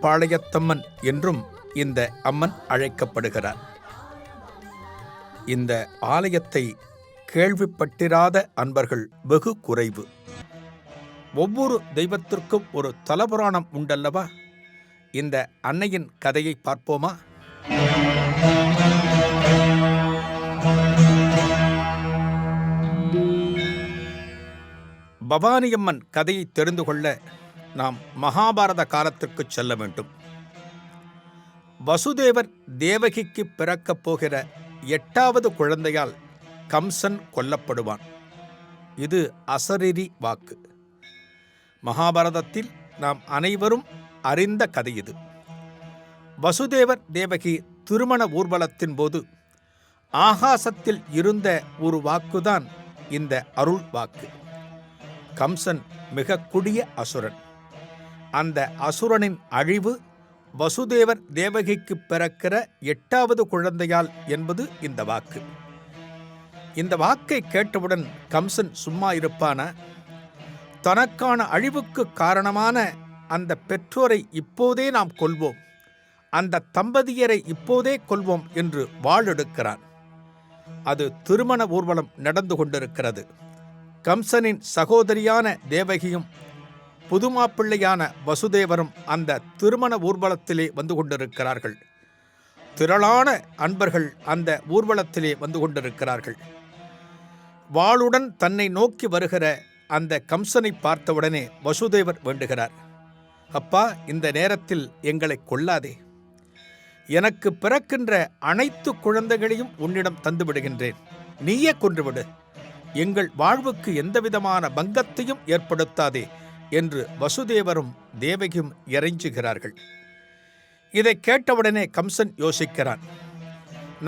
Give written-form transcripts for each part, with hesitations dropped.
பாளையத்தம்மன் என்றும் இந்த அம்மன் அழைக்கப்படுகிறார். இந்த ஆலயத்தை கேள்விப்பட்டிராத அன்பர்கள் வெகு குறைவு. ஒவ்வொரு தெய்வத்திற்கும் ஒரு தலபுராணம் உண்டல்லவா? இந்த அன்னையின் கதையை பார்ப்போமா? பவானியம்மன் கதையை தெரிந்து கொள்ள நாம் மகாபாரத காலத்திற்கு செல்ல வேண்டும். வசுதேவர் தேவகிக்கு பிறக்கப் போகிற 8வது குழந்தையால் கம்சன் கொல்லப்படுவான். இது அசரீரி வாக்கு. மகாபாரதத்தில் நாம் அனைவரும் அறிந்த கதை இது. வசுதேவர் தேவகி திருமண ஊர்வலத்தின் போது ஆகாசத்தில் இருந்த ஒரு வாக்குதான் இந்த அருள் வாக்கு. கம்சன் மிக கொடிய அசுரன். அந்த அசுரனின் அழிவு வசுதேவர் தேவகிக்கு பிறக்கிற 8வது குழந்தையால் என்பது இந்த வாக்கு. இந்த வாக்கை கேட்டவுடன் கம்சன் சும்மா இருப்பானா? தனக்கான அழிவுக்கு காரணமான அந்த பெற்றோரை இப்போதே நாம் கொல்வோம், அந்த தம்பதியரை இப்போதே கொல்வோம் என்று வாளெடுக்கிறான். அது திருமண ஊர்வலம் நடந்து கொண்டிருக்கிறது. கம்சனின் சகோதரியான தேவகியும் புதுமாப்பிள்ளையான வசுதேவரும் அந்த திருமண ஊர்வலத்திலே வந்து கொண்டிருக்கிறார்கள். திரளான அன்பர்கள் அந்த ஊர்வலத்திலே வந்து கொண்டிருக்கிறார்கள். வாளுடன் தன்னை நோக்கி வருகிற அந்த கம்சனை பார்த்தவுடனே வசுதேவர் வேண்டுகிறார், அப்பா, இந்த நேரத்தில் எங்களை கொல்லாதே. எனக்கு பிறக்கின்ற அனைத்து குழந்தைகளையும் உன்னிடம் தந்து விடுகின்றேன். நீயே கொன்றுவிடு. எங்கள் வாழ்வுக்கு எந்தவிதமான பங்கத்தையும் ஏற்படுத்தாதே என்று வசுதேவரும் தேவகியும் இறைஞ்சுகிறார்கள். இதை கேட்டவுடனே கம்சன் யோசிக்கிறான்.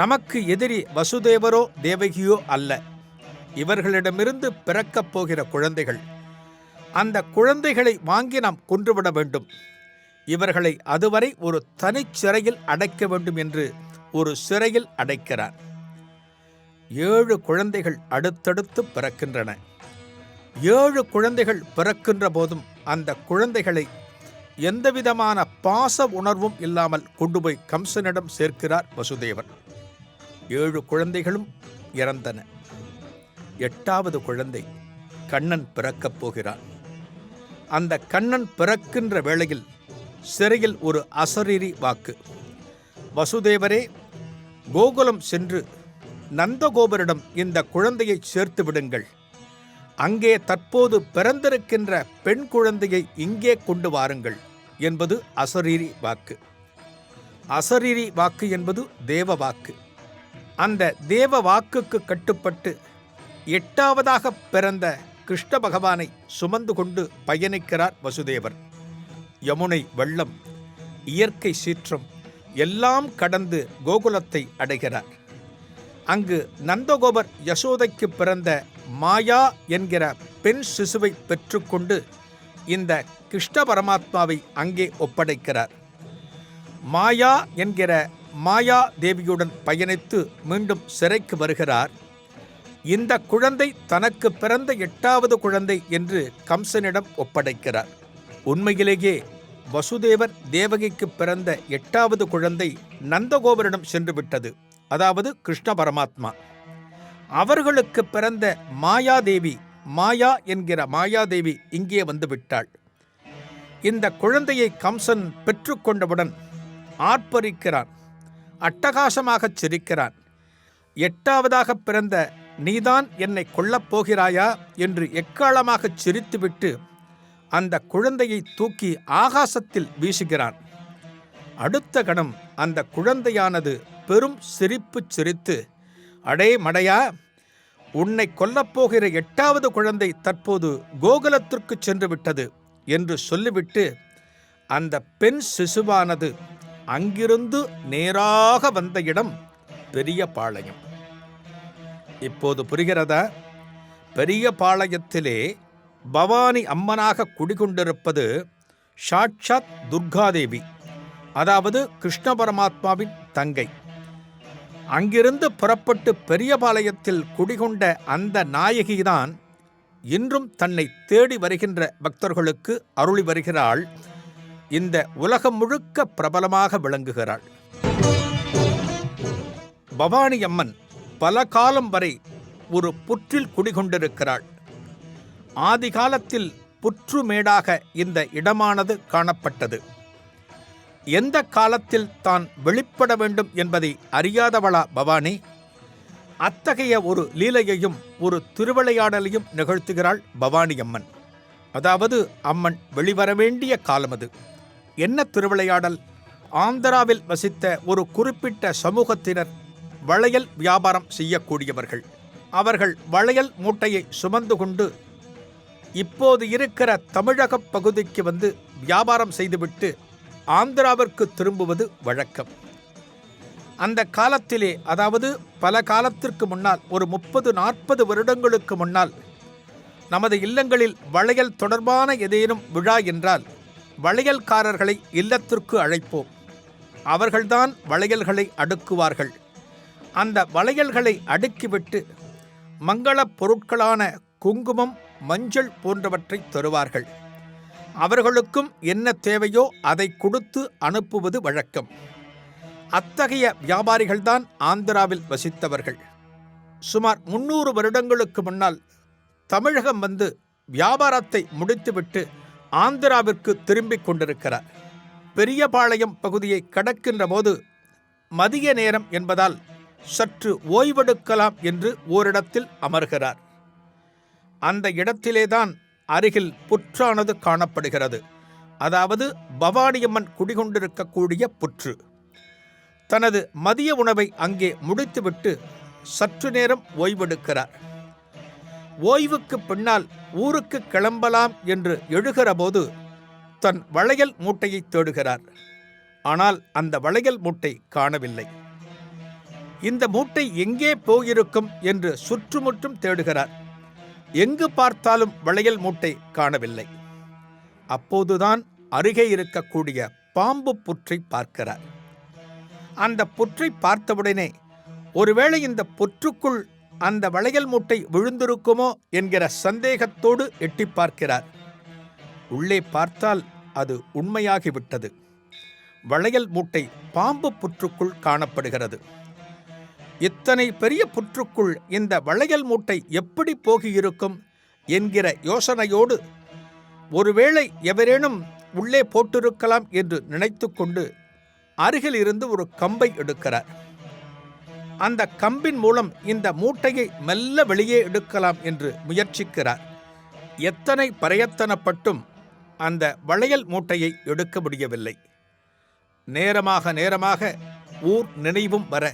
நமக்கு எதிரி வசுதேவரோ தேவகியோ அல்ல, இவர்களிடமிருந்து பிறக்கப் போகிற குழந்தைகள். அந்த குழந்தைகளை வாங்கி நாம் கொன்றுவிட வேண்டும். இவர்களை அதுவரை ஒரு தனிச்சிறையில் அடைக்க வேண்டும் என்று ஒரு சிறையில் அடைக்கிறார். 7 குழந்தைகள் அடுத்தடுத்து பிறக்கின்றன. 7 குழந்தைகள் பிறக்கின்ற போதும் அந்த குழந்தைகளை எந்தவிதமான பாச உணர்வும் இல்லாமல் கொண்டு போய் கம்சனிடம் சேர்க்கிறார் வசுதேவர். 7 குழந்தைகளும் இறந்தன. 8வது குழந்தை கண்ணன் பிறக்கப் போகிறான். அந்த கண்ணன் பிறக்கின்ற வேளையில் சிறையில் ஒரு அசரீரி வாக்கு. வசுதேவரே, கோகுலம் சென்று நந்தகோபரிடம் இந்த குழந்தையை சேர்த்து விடுங்கள். அங்கே தற்போது பிறந்திருக்கின்ற பெண் குழந்தையை இங்கே கொண்டு வாருங்கள் என்பது அசரீரி வாக்கு. அசரீரி வாக்கு என்பது தேவ வாக்கு. அந்த தேவ வாக்குக்கு கட்டுப்பட்டு 8வதாக பிறந்த கிருஷ்ண பகவானை சுமந்து கொண்டு பயணிக்கிறார் வசுதேவர். யமுனை வெள்ளம், இயற்கை சீற்றம் எல்லாம் கடந்து கோகுலத்தை அடைகிறார். அங்கு நந்தகோபர் யசோதைக்கு பிறந்த மாயா என்கிற பெண் சிசுவை பெற்றுக்கொண்டு இந்த கிருஷ்ண பரமாத்மாவை அங்கே ஒப்படைக்கிறார். மாயா என்கிற மாயா தேவியுடன் பயணித்து மீண்டும் சிறைக்கு வருகிறார். இந்த குழந்தை தனக்கு பிறந்த 8வது குழந்தை என்று கம்சனிடம் ஒப்படைக்கிறார். உண்மையிலேயே வசுதேவர் தேவகிக்கு பிறந்த 8வது குழந்தை நந்தகோபரிடம் சென்று விட்டது. அதாவது கிருஷ்ண பரமாத்மா. அவர்களுக்கு பிறந்த மாயாதேவி, மாயா என்கிற மாயாதேவி இங்கே வந்துவிட்டாள். இந்த குழந்தையை கம்சன் பெற்றுக்கொண்டவுடன் ஆர்ப்பரிக்கிறான், அட்டகாசமாகச் சிரிக்கிறான். 8வதாக பிறந்த நீதான் என்னை கொல்லப் போகிறாயா என்று எக்காலமாகச் சிரித்துவிட்டு அந்த குழந்தையை தூக்கி ஆகாசத்தில் வீசுகிறான். அடுத்த கணம் அந்த குழந்தையானது பெரும் சிரிப்பு சிரித்து, அடே மடையா, உன்னை கொல்லப்போகிற 8வது குழந்தை தற்போது கோகுலத்திற்கு சென்று விட்டது என்று சொல்லிவிட்டு அந்த பெண் சிசுவானது அங்கிருந்து நேராக வந்த இடம் பெரிய பாளையம். இப்போது புரிகிறதா? பெரிய பாளையத்திலே பவானி அம்மனாக குடிகொண்டிருப்பது சாட்சாத் துர்காதேவி, அதாவது கிருஷ்ண பரமாத்மாவின் தங்கை. அங்கிருந்து புறப்பட்டு பெரியபாளையத்தில் குடிகொண்ட அந்த நாயகிதான் இன்றும் தன்னை தேடி வருகின்ற பக்தர்களுக்கு அருளி வருகிறாள். இந்த உலகம் முழுக்க பிரபலமாக விளங்குகிறாள். பவானி அம்மன் பல காலம் வரை ஒரு புற்றில் குடிகொண்டிருக்கிறாள். ஆதி காலத்தில் புற்றுமேடாக இந்த இடமானது காணப்பட்டது. எந்த காலத்தில் தான் வெளிப்பட வேண்டும் என்பதை அறியாதவளா பவானி? அத்தகைய ஒரு லீலையையும் ஒரு திருவிளையாடலையும் நிகழ்த்துகிறாள் பவானி அம்மன். அதாவது அம்மன் வெளிவர வேண்டிய காலம் அது. என்ன திருவிளையாடல்? ஆந்திராவில் வசித்த ஒரு குறிப்பிட்ட சமூகத்தினர் வளையல் வியாபாரம் செய்யக்கூடியவர்கள். அவர்கள் வளையல் மூட்டையை சுமந்து கொண்டு இப்போது இருக்கிற தமிழக பகுதிக்கு வந்து வியாபாரம் செய்துவிட்டு ஆந்திராவிற்கு திரும்புவது வழக்கம். அந்த காலத்திலே, அதாவது பல காலத்திற்கு முன்னால், ஒரு 30-40 வருடங்களுக்கு முன்னால், நமது இல்லங்களில் வளையல் தொடர்பான ஏதேனும் விழா என்றால் வளையல்காரர்களை இல்லத்திற்கு அழைப்போம். அவர்கள்தான் வளையல்களை அடுக்குவார்கள். அந்த வளையல்களை அடுக்கிவிட்டு மங்களப் பொருட்களான குங்குமம், மஞ்சள் போன்றவற்றை தருவார்கள். அவர்களுக்கும் என்ன தேவையோ அதை கொடுத்து அனுப்புவது வழக்கம். அத்தகைய வியாபாரிகள்தான் ஆந்திராவில் வசித்தவர்கள். சுமார் 300 வருடங்களுக்கு முன்னால் தமிழகம் வந்து வியாபாரத்தை முடித்துவிட்டு ஆந்திராவிற்கு திரும்பிக் கொண்டிருக்கிறார். பெரியபாளையம் பகுதியை கடக்கின்ற போது மதிய நேரம் என்பதால் சற்று ஓய்வெடுக்கலாம் என்று ஓரிடத்தில் அமர்கிறார். அந்த இடத்திலேதான் அருகில் புற்றானது காணப்படுகிறது. அதாவது பவானியம்மன் குடிகொண்டிருக்கக்கூடிய புற்று. தனது மதிய உணவை அங்கே முடித்துவிட்டு சற்று நேரம் ஓய்வெடுக்கிறார். ஓய்வுக்கு பின்னால் ஊருக்கு கிளம்பலாம் என்று எழுகிற போது தன் வளையல் மூட்டையை தேடுகிறார். ஆனால் அந்த வளையல் மூட்டை காணவில்லை. இந்த மூட்டை எங்கே போயிருக்கும் என்று சுற்றுமுற்றும் தேடுகிறார். எங்கு பார்த்தாலும் வளையல் மூட்டை காணவில்லை. அப்போதுதான் அருகே இருக்கக்கூடிய பாம்பு புற்றை பார்க்கிறார். அந்த புற்றை பார்த்தவுடனே ஒருவேளை இந்த புற்றுக்குள் அந்த வளையல் மூட்டை விழுந்திருக்குமோ என்கிற சந்தேகத்தோடு எட்டி பார்க்கிறார். உள்ளே பார்த்தால் அது உண்மையாகிவிட்டது. வளையல் மூட்டை பாம்பு புற்றுக்குள் காணப்படுகிறது. இத்தனை பெரிய புற்றுக்குள் இந்த வளையல் மூட்டை எப்படி போகியிருக்கும் என்கிற யோசனையோடு ஒருவேளை எவரேனும் உள்ளே போட்டிருக்கலாம் என்று நினைத்து கொண்டு அருகில் இருந்து ஒரு கம்பை எடுக்கிறார். அந்த கம்பின் மூலம் இந்த மூட்டையை மெல்ல வெளியே எடுக்கலாம் என்று முயற்சிக்கிறார். எத்தனை பிரயத்தனப்பட்டும் அந்த வளையல் மூட்டையை எடுக்க முடியவில்லை. நேரமாக ஊர் நினைவும் வர,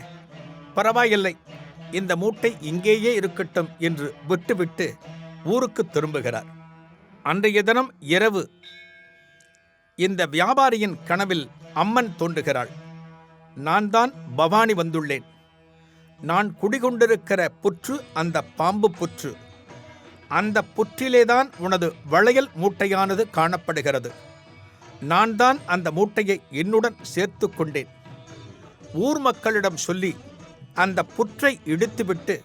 பரவாயில்லை, இந்த மூட்டை இங்கேயே இருக்கட்டும் என்று விட்டுவிட்டு ஊருக்கு திரும்புகிறார். அன்றைய தினம் இரவு இந்த வியாபாரியின் கனவில் அம்மன் தோன்றுகிறாள். நான் தான் பவானி வந்துள்ளேன். நான் குடிகொண்டிருக்கிற புற்று அந்த பாம்பு புற்று. அந்த புற்றிலேதான் உனது வளையல் மூட்டையானது காணப்படுகிறது. நான் தான் அந்த மூட்டையை என்னுடன் சேர்த்து கொண்டேன். ஊர் மக்களிடம் சொல்லி அந்த புற்றை இடித்துவிட்டு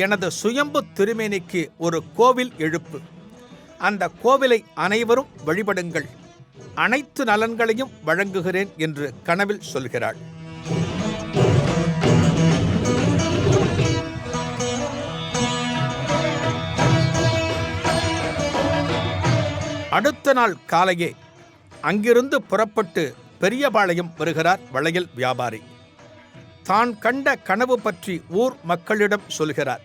எனது சுயம்பு திருமேனிக்கு ஒரு கோவில் எழுப்பு. அந்த கோவிலை அனைவரும் வழிபடுங்கள். அனைத்து நலன்களையும் வழங்குகிறேன் என்று கனவில் சொல்கிறாள். அடுத்த நாள் காலையே அங்கிருந்து புறப்பட்டு பெரியபாளையம் வருகிறார் வளையல் வியாபாரி. தான் கண்ட கனவு பற்றி ஊர் மக்களிடம் சொல்கிறார்.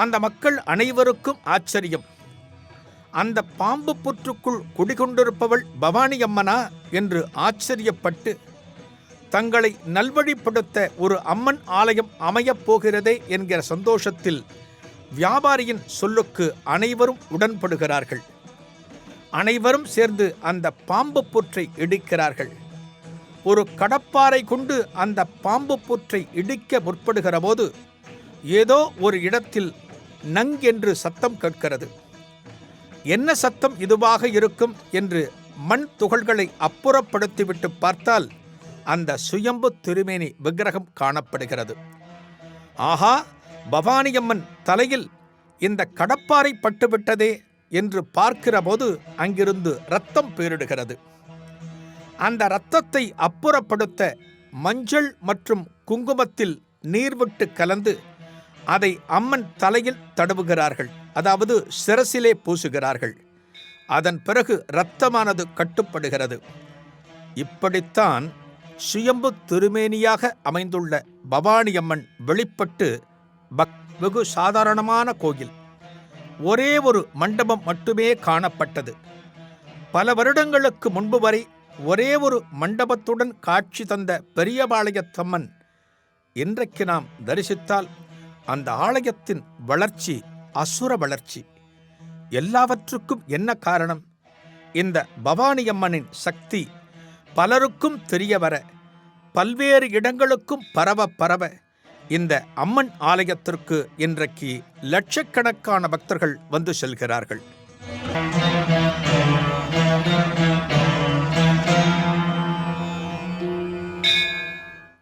அந்த மக்கள் அனைவருக்கும் ஆச்சரியம். அந்த பாம்பு புற்றுக்குள் குடிகொண்டிருப்பவள் பவானி அம்மனா என்று ஆச்சரியப்பட்டு தங்களை நல்வழிப்படுத்த ஒரு அம்மன் ஆலயம் அமையப் போகிறதே என்கிற சந்தோஷத்தில் வியாபாரியின் சொல்லுக்கு அனைவரும் உடன்படுகிறார்கள். அனைவரும் சேர்ந்து அந்த பாம்பு புற்றை இடிக்கிறார்கள். ஒரு கடப்பாரை கொண்டு அந்த பாம்பு புற்றை இடிக்க முற்படுகிற போது ஏதோ ஒரு இடத்தில் நங் என்று சத்தம் கேட்கிறது. என்ன சத்தம் இதுவாக இருக்கும் என்று மண் துகள்களை அப்புறப்படுத்திவிட்டு பார்த்தால் அந்த சுயம்பு திருமேனி விக்கிரகம் காணப்படுகிறது. ஆஹா, பவானியம்மன் தலையில் இந்த கடப்பாரை பட்டுவிட்டதே என்று பார்க்கிற போது அங்கிருந்து இரத்தம் பேரிடுகிறது. அந்த இரத்தத்தை அப்புறப்படுத்த மஞ்சள் மற்றும் குங்குமத்தில் நீர் விட்டு கலந்து அதை அம்மன் தலையில் தடவுகிறார்கள், அதாவது சிரசிலே பூசுகிறார்கள். அதன் பிறகு இரத்தமானது கட்டுப்படுகிறது. இப்படித்தான் சுயம்பு திருமேனியாக அமைந்துள்ள பவானியம்மன் வெளிப்பட்டு வெகு சாதாரணமான கோயில். ஒரே ஒரு மண்டபம் மட்டுமே காணப்பட்டது. பல வருடங்களுக்கு முன்பு வரை ஒரே ஒரு மண்டபத்துடன் காட்சி தந்த பெரியபாளையத்தம்மன் இன்றைக்கு நாம் தரிசித்தால் அந்த ஆலயத்தின் வளர்ச்சி அசுர வளர்ச்சி. எல்லாவற்றுக்கும் என்ன காரணம்? இந்த பவானியம்மனின் சக்தி பலருக்கும் தெரிய வர, பல்வேறு இடங்களுக்கும் பரவ பரவ இந்த அம்மன் ஆலயத்திற்கு இன்றைக்கு லட்சக்கணக்கான பக்தர்கள் வந்து செல்கிறார்கள்.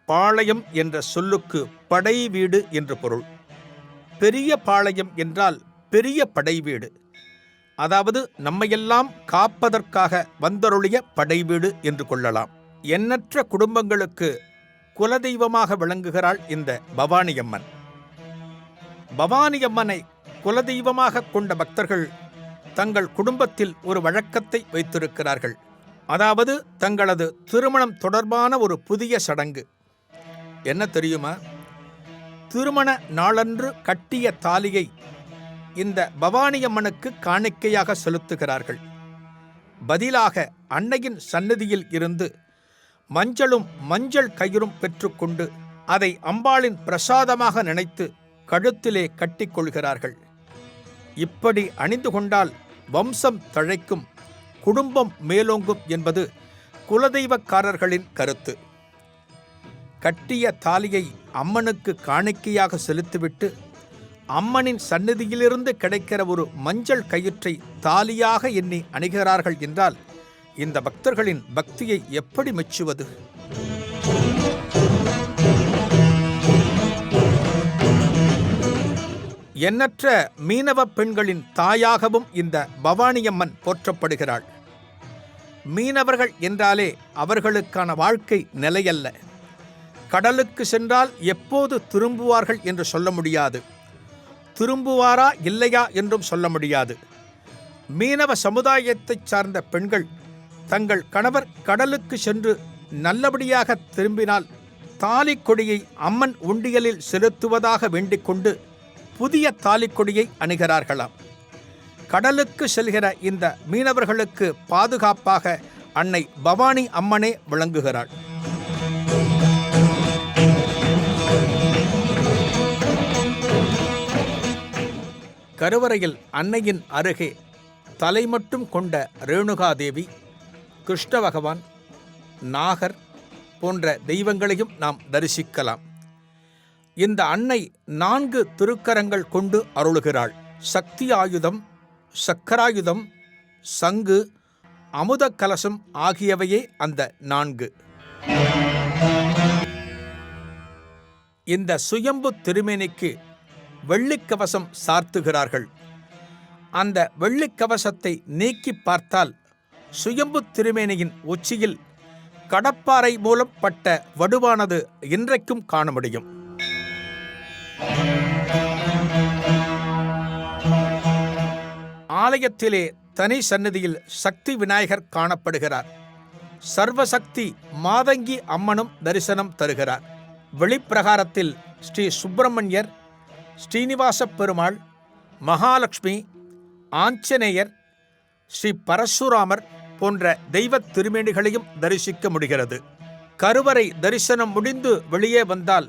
பாளையம் என்ற சொல்லுக்கு படை வீடு என்று பொருள். பெரிய பாளையம் என்றால் பெரிய படை வீடு, அதாவது நம்மையெல்லாம் காப்பதற்காக வந்தருளிய படை வீடு என்று கொள்ளலாம். எண்ணற்ற குடும்பங்களுக்கு குலதெய்வமாக விளங்குகிறாள் இந்த பவானியம்மன். பவானியம்மனை குலதெய்வமாக கொண்ட பக்தர்கள் தங்கள் குடும்பத்தில் ஒரு வழக்கத்தை வைத்திருக்கிறார்கள். அதாவது தங்களது திருமணம் தொடர்பான ஒரு புதிய சடங்கு. என்ன தெரியுமா? திருமண நாளன்று கட்டிய தாலியை இந்த பவானியம்மனுக்கு காணிக்கையாக செலுத்துகிறார்கள். பதிலாக அன்னையின் சந்நிதியில் இருந்து மஞ்சளும் மஞ்சள் கயிறும் பெற்றுக்கொண்டு அதை அம்பாளின் பிரசாதமாக நினைத்து கழுத்திலே கட்டிக்கொள்கிறார்கள். இப்படி அணிந்து கொண்டால் வம்சம் தழைக்கும், குடும்பம் மேலோங்கும் என்பது குலதெய்வக்காரர்களின் கருத்து. கட்டிய தாலியை அம்மனுக்கு காணிக்கையாக செலுத்திவிட்டு அம்மனின் சந்நிதியிலிருந்து கிடைக்கிற ஒரு மஞ்சள் கயிற்றை தாலியாக எண்ணி அணிகிறார்கள் என்றால் இந்த பக்தர்களின் பக்தியை எப்படி மெச்சுவது? எண்ணற்ற மீனவ பெண்களின் தாயாகவும் இந்த பவானியம்மன் போற்றப்படுகிறாள். மீனவர்கள் என்றாலே அவர்களுக்கான வாழ்க்கை நிலையல்ல. கடலுக்கு சென்றால் எப்போது திரும்புவார்கள் என்று சொல்ல முடியாது. திரும்புவாரா இல்லையா என்றும் சொல்ல முடியாது. மீனவ சமுதாயத்தைச் சார்ந்த பெண்கள் தங்கள் கணவர் கடலுக்கு சென்று நல்லபடியாக திரும்பினால் தாலிக்கொடியை அம்மன் உண்டியலில் செலுத்துவதாக வேண்டிக் கொண்டு புதிய தாலிக்கொடியை அணிகிறார்களாம். கடலுக்கு செல்கிற இந்த மீனவர்களுக்கு பாதுகாப்பாக அன்னை பவானி அம்மனே விளங்குகிறாள். கருவறையில் அன்னையின் அருகே தலை மட்டும் கொண்ட ரேணுகாதேவி, கிருஷ்ண பகவான், நாகர் போன்ற தெய்வங்களையும் நாம் தரிசிக்கலாம். இந்த அன்னை 4 திருக்கரங்கள் கொண்டு அருளுகிறாள். சக்தி ஆயுதம், சக்கராயுதம், சங்கு, அமுத கலசம் ஆகியவையே அந்த 4. இந்த சுயம்பு திருமேனிக்கு வெள்ளிக்கவசம் சார்த்துகிறார்கள். அந்த வெள்ளிக்கவசத்தை நீக்கி பார்த்தால் சுயம்பு திருமேனியின் உச்சியில் கடப்பாறை மூலம் பட்ட வடுவானது இன்றைக்கும் காண முடியும். ஆலயத்திலே தனி சந்நிதியில் சக்தி விநாயகர் காணப்படுகிறார். சர்வசக்தி மாதங்கி அம்மனும் தரிசனம் தருகிறார். வெளிப்பிரகாரத்தில் ஸ்ரீ சுப்பிரமணியர், ஸ்ரீனிவாச பெருமாள், மகாலட்சுமி, ஆஞ்சநேயர், ஸ்ரீ பரசுராமர் போன்ற தெய்வ திருமேனிகளையும் தரிசிக்க முடிகிறது. கருவறை தரிசனம் முடிந்து வெளியே வந்தால்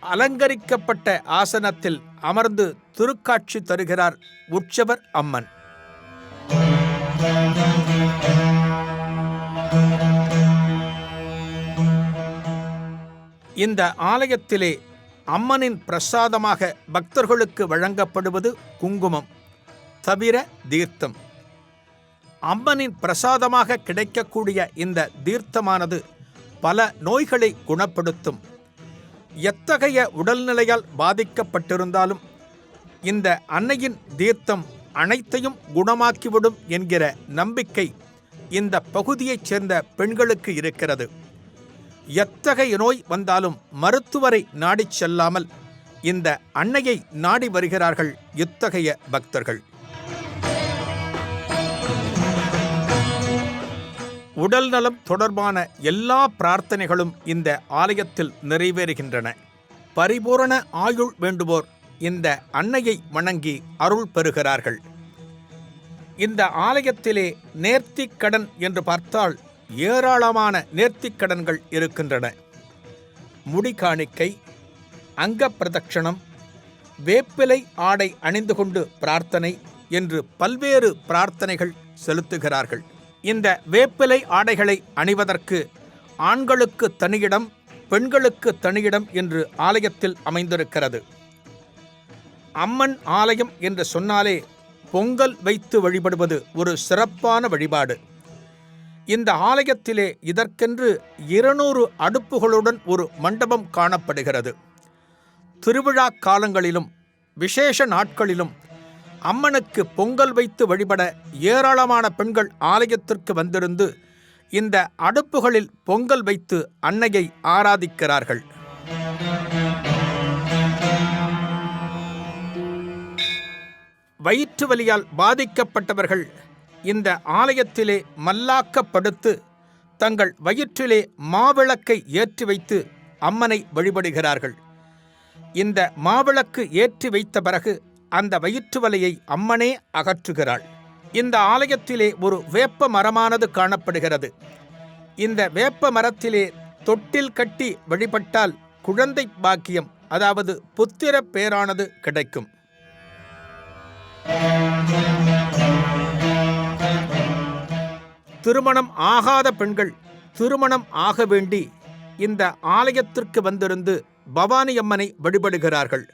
அலங்கரிக்கப்பட்ட ஆசனத்தில் அமர்ந்து திருக்காட்சி தருகிறார் உற்சவர் அம்மன். இந்த ஆலயத்திலே அம்மனின் பிரசாதமாக பக்தர்களுக்கு வழங்கப்படுவது குங்குமம், தவிர தீர்த்தம். அம்மனின் பிரசாதமாக கிடைக்கக்கூடிய இந்த தீர்த்தமானது பல நோய்களை குணப்படுத்தும். எத்தகைய உடல்நிலையால் பாதிக்கப்பட்டிருந்தாலும் இந்த அன்னையின் தீர்த்தம் அனைத்தையும் குணமாக்கிவிடும் என்கிற நம்பிக்கை இந்த பகுதியைச் சேர்ந்த பெண்களுக்கு இருக்கிறது. எத்தகைய நோய் வந்தாலும் மருத்துவரை நாடிச் செல்லாமல் இந்த அன்னையை நாடி வருகிறார்கள் இத்தகைய பக்தர்கள். உடல் நலம் தொடர்பான எல்லா பிரார்த்தனைகளும் இந்த ஆலயத்தில் நிறைவேறுகின்றன. பரிபூரண ஆயுள் வேண்டுவோர் இந்த அன்னையை வணங்கி அருள் பெறுகிறார்கள். இந்த ஆலயத்திலே நேர்த்திக் கடன் என்று பார்த்தால் ஏராளமான நேர்த்திக் கடன்கள் இருக்கின்றன. முடிகாணிக்கை, அங்க பிரதட்சணம், வேப்பிலை ஆடை அணிந்து கொண்டு பிரார்த்தனை என்று பல்வேறு பிரார்த்தனைகள் செலுத்துகிறார்கள். இந்த வேப்பிலை ஆடைகளை அணிவதற்கு ஆண்களுக்கு தனியிடம், பெண்களுக்கு தனியிடம் என்று ஆலயத்தில் அமைந்திருக்கிறது. அம்மன் ஆலயம் என்று சொன்னாலே பொங்கல் வைத்து வழிபடுவது ஒரு சிறப்பான வழிபாடு. இந்த ஆலயத்திலே இதற்கென்று 200 அடுப்புகளுடன் ஒரு மண்டபம் காணப்படுகிறது. திருவிழா காலங்களிலும் விசேஷ நாட்களிலும் அம்மனுக்கு பொங்கல் வைத்து வழிபட ஏராளமான பெண்கள் ஆலயத்திற்கு வந்திருந்து இந்த அடுப்புகளில் பொங்கல் வைத்து அன்னையை ஆராதிக்கிறார்கள். வயிற்று வலியால் பாதிக்கப்பட்டவர்கள் இந்த ஆலயத்திலே மல்லாக்கப்படுத்து தங்கள் வயிற்றிலே மாவிளக்கை ஏற்றி வைத்து அம்மனை வழிபடுகிறார்கள். இந்த மாவிளக்கு ஏற்றி வைத்த பிறகு அந்த வயிற்று வலியை அம்மனே அகற்றுகிறாள். இந்த ஆலயத்திலே ஒரு வேப்ப மரமானது காணப்படுகிறது. இந்த வேப்ப மரத்திலே தொட்டில் கட்டி வழிபட்டால் குழந்தை பாக்கியம், அதாவது புத்திர பேரானது கிடைக்கும். திருமணம் ஆகாத பெண்கள் திருமணம் ஆக வேண்டி இந்த ஆலயத்திற்கு வந்திருந்து பவானி அம்மனை வழிபடுகிறார்கள்.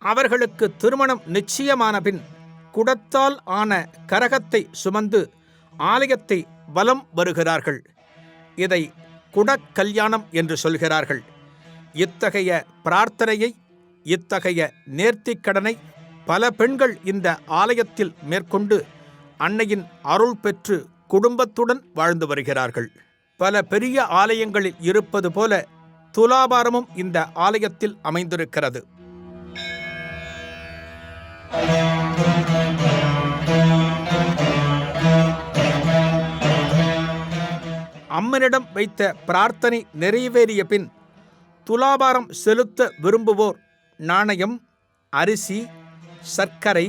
அவர்களுக்கு திருமணம் நிச்சயமான பின் குடத்தால் ஆன கரகத்தை சுமந்து ஆலயத்தை வலம் வருகிறார்கள். இதை குடக்கல்யாணம் என்று சொல்கிறார்கள். இத்தகைய பிரார்த்தனையை, இத்தகைய நேர்த்திக்கடனை பல பெண்கள் இந்த ஆலயத்தில் மேற்கொண்டு அன்னையின் அருள் பெற்று குடும்பத்துடன் வாழ்ந்து வருகிறார்கள். பல பெரிய ஆலயங்களில் இருப்பது போல துலாபாரமும் இந்த ஆலயத்தில் அமைந்திருக்கிறது. அம்மனிடம் வைத்த பிரார்த்தனை நிறைவேறிய பின் துலாபாரம் செலுத்த விரும்புவோர் நாணயம், அரிசி, சர்க்கரை,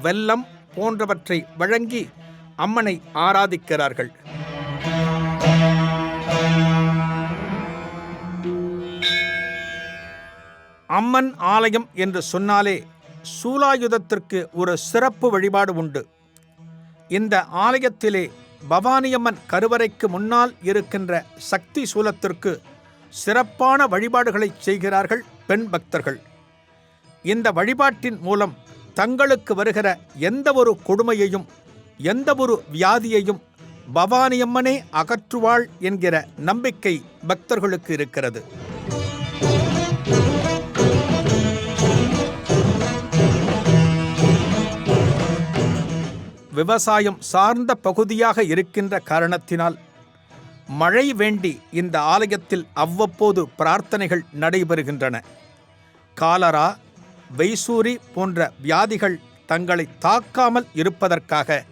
வெல்லம் போன்றவற்றை வழங்கி அம்மனை ஆராதிக்கிறார்கள். அம்மன் ஆலயம் என்று சொன்னாலே சூலாயுதத்திற்கு ஒரு சிறப்பு வழிபாடு உண்டு. இந்த ஆலயத்திலே பவானியம்மன் கருவறைக்கு முன்னால் இருக்கின்ற சக்தி சூலத்திற்கு சிறப்பான வழிபாடுகளை செய்கிறார்கள் பெண் பக்தர்கள். இந்த வழிபாட்டின் மூலம் தங்களுக்கு வருகிற எந்த ஒரு கொடுமையையும் எந்த ஒரு வியாதியையும் பவானியம்மனே அகற்றுவாள் என்கிற நம்பிக்கை பக்தர்களுக்கு இருக்கிறது. விவசாயம் சார்ந்த பகுதியாக இருக்கின்ற காரணத்தினால் மழை வேண்டி இந்த ஆலயத்தில் அவ்வப்போது பிரார்த்தனைகள் நடைபெறுகின்றன. காலரா, வைசூரி போன்ற வியாதிகள் தங்களை தாக்காமல் இருப்பதற்காக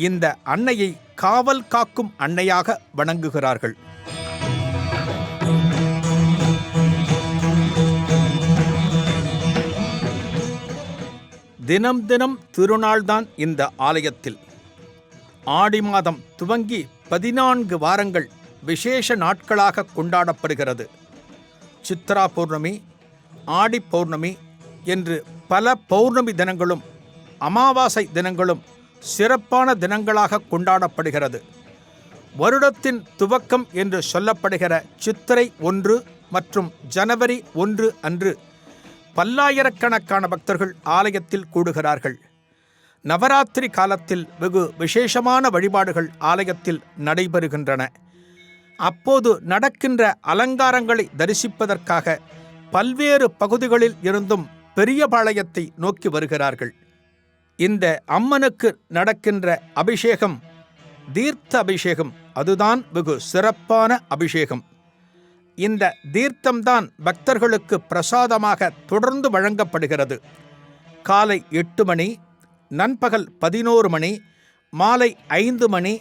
இந்த அன்னையை காவல் காக்கும் அன்னையாக வணங்குகிறார்கள். தினம் தினம் திருநாள்தான் இந்த ஆலயத்தில். ஆடி மாதம் துவங்கி 14 வாரங்கள் விசேஷ நாட்களாக கொண்டாடப்படுகிறது. சித்ரா பௌர்ணமி, ஆடி பௌர்ணமி என்று பல பௌர்ணமி தினங்களும் அமாவாசை தினங்களும் சிறப்பான தினங்களாக கொண்டாடப்படுகிறது. வருடத்தின் துவக்கம் என்று சொல்லப்படுகிற சித்திரை 1 மற்றும் ஜனவரி 1 அன்று பல்லாயிரக்கணக்கான பக்தர்கள் ஆலயத்தில் கூடுகிறார்கள். நவராத்திரி காலத்தில் வெகு விசேஷமான வழிபாடுகள் ஆலயத்தில் நடைபெறுகின்றன. அப்போது நடக்கின்ற அலங்காரங்களை தரிசிப்பதற்காக பல்வேறு பகுதிகளில் இருந்தும் பெரியபாளையத்தை நோக்கி வருகிறார்கள். இந்த அம்மனுக்கு நடக்கின்ற அபிஷேகம் தீர்த்த அபிஷேகம் அதுதான் வெகு சிறப்பான அபிஷேகம். இந்த தீர்த்தம்தான் பக்தர்களுக்கு பிரசாதமாக தொடர்ந்து வழங்கப்படுகிறது. காலை 8 மணி, நண்பகல் 11 மணி, மாலை 5 மணி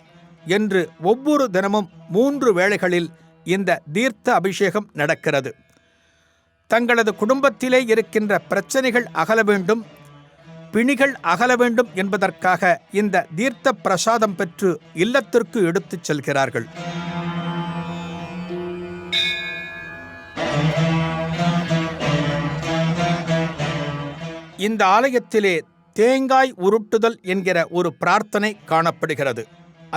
என்று ஒவ்வொரு தினமும் 3 வேளைகளில் இந்த தீர்த்த அபிஷேகம் நடக்கிறது. தங்களது குடும்பத்திலே இருக்கின்ற பிரச்சனைகள் அகல வேண்டும், பிணிகள் அகல வேண்டும் என்பதற்காக இந்த தீர்த்த பிரசாதம் பெற்று இல்லத்திற்கு எடுத்துச் செல்கிறார்கள். இந்த ஆலயத்திலே தேங்காய் உருட்டுதல் என்கிற ஒரு பிரார்த்தனை காணப்படுகிறது.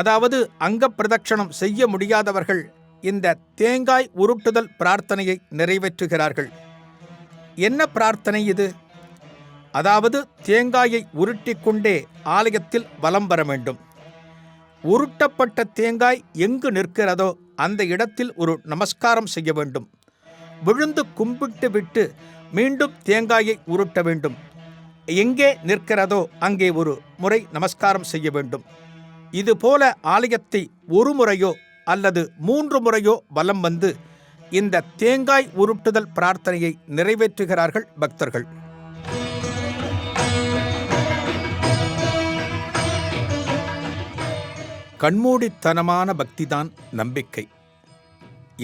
அதாவது அங்க பிரதட்சணம் செய்ய முடியாதவர்கள் இந்த தேங்காய் உருட்டுதல் பிரார்த்தனையை நிறைவேற்றுகிறார்கள். என்ன பிரார்த்தனை இது? அதாவது தேங்காயை உருட்டிக்கொண்டே ஆலயத்தில் வலம் வர வேண்டும். உருட்டப்பட்ட தேங்காய் எங்கு நிற்கிறதோ அந்த இடத்தில் ஒரு நமஸ்காரம் செய்ய வேண்டும். விழுந்து கும்பிட்டு விட்டு மீண்டும் தேங்காயை உருட்ட வேண்டும். எங்கே நிற்கிறதோ அங்கே ஒரு முறை நமஸ்காரம் செய்ய வேண்டும். இதுபோல ஆலயத்தை ஒரு முறையோ அல்லது 3 முறையோ வலம் வந்து இந்த தேங்காய் உருட்டுதல் பிரார்த்தனையை நிறைவேற்றுகிறார்கள் பக்தர்கள். கண்மூடித்தனமான பக்திதான் நம்பிக்கை.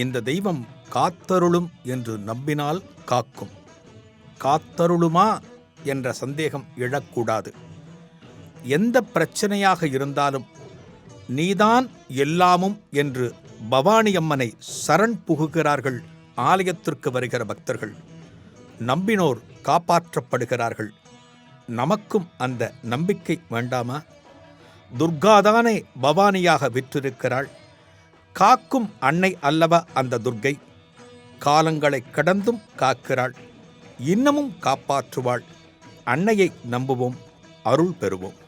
இந்த தெய்வம் காத்தருளும் என்று நம்பினால் காக்கும். காத்தருளுமா என்ற சந்தேகம் எழக்கூடாது. எந்த பிரச்சனையாக இருந்தாலும் நீதான் எல்லாமும் என்று பவானியம்மனை சரண் புகுகிறார்கள் ஆலயத்திற்கு வருகிற பக்தர்கள். நம்பினோர் காப்பாற்றப்படுகிறார்கள். நமக்கும் அந்த நம்பிக்கை வேண்டாமா? துர்காதானே பவானியாக விற்றிருக்கிறாள். காக்கும் அன்னை அல்லவா அந்த துர்க்கை? காலங்களை கடந்தும் காக்கிறாள், இன்னமும் காப்பாற்றுவாள். அன்னையை நம்புவோம், அருள் பெறுவோம்.